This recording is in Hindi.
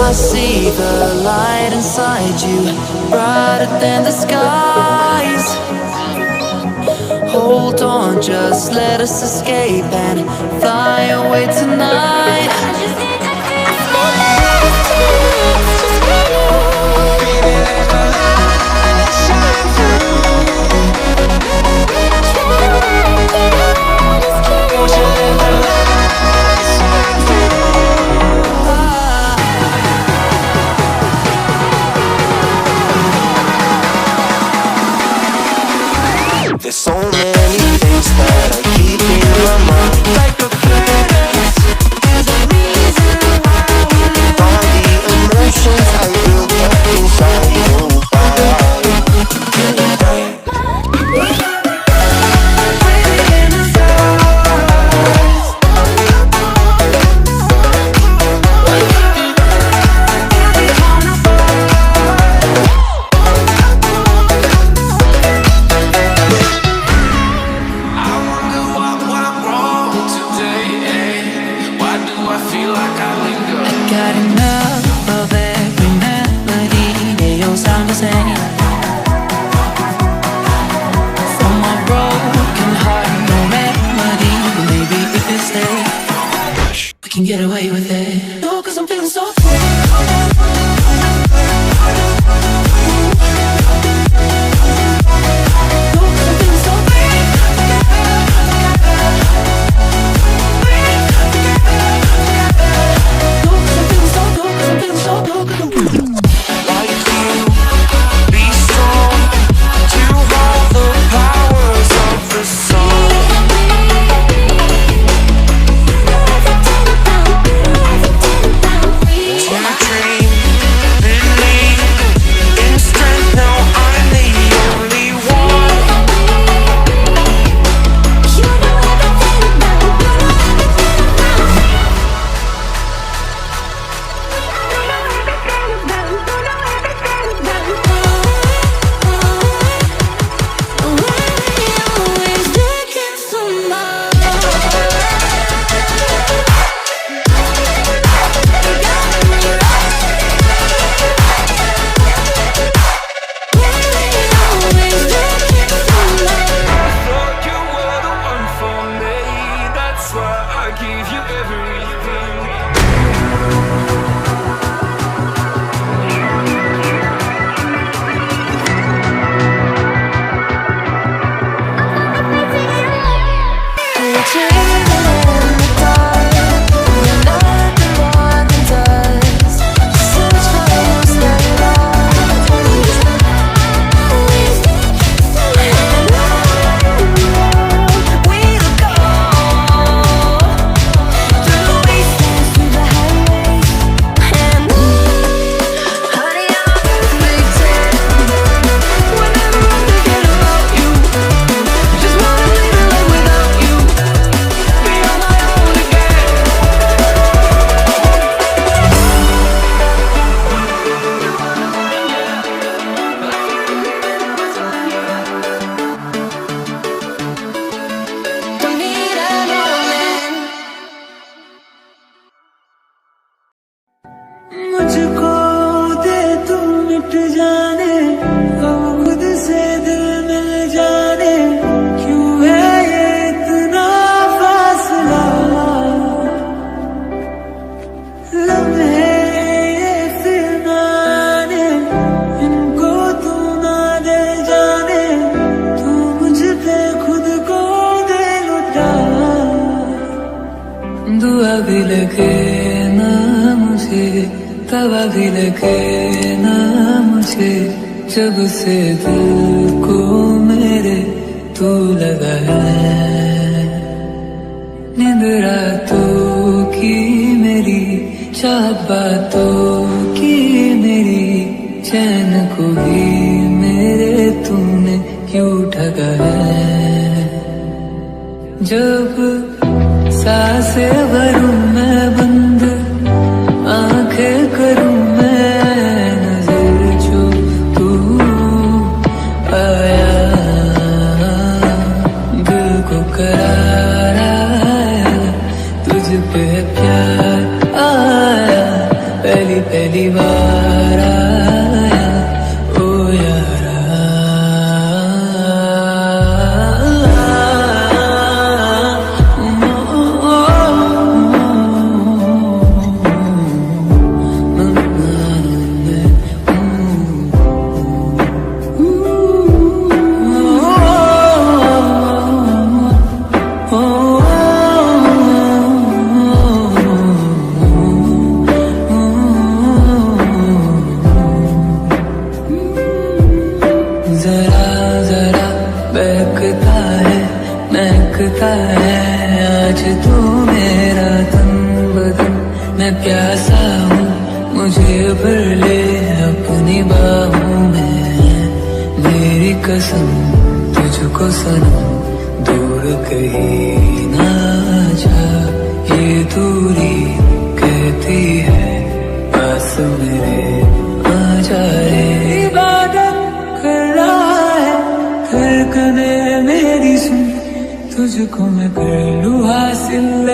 I see the light inside you, brighter than the skies. Hold on, just let us escape and fly away tonight. There's so many things that I keep in my mind, like a current. There's a reason why we live. All the emotions I built up inside you. Get away with it. No, 'cause I'm feeling so दुआ भी लगे ना मुझे, तवा भी लगे ना मुझे, जब से दिल को मेरे तू लगा है। नींद रातों की मेरी, चाहत बातों की मेरी, चैन को भी मेरे तूने क्यों ठगा है। जब सांसें भरूं मैं बंद, आंखें करूं मैं नजर, जो तू आया दिल को करार आया, तुझ पे प्यार आया। पहली पहली करता है आज तू मेरा तन बदन। मैं प्यासा हूँ मुझे भर ले अपनी बाहों में, मेरी कसम तुझको सनम दूर कहीं ना जा। ये दूरी कहती है पास मेरे आ जाए। इबादत कर रहा है धड़कने मेरी सुन, तुझको मैं कर लूँ हासिल।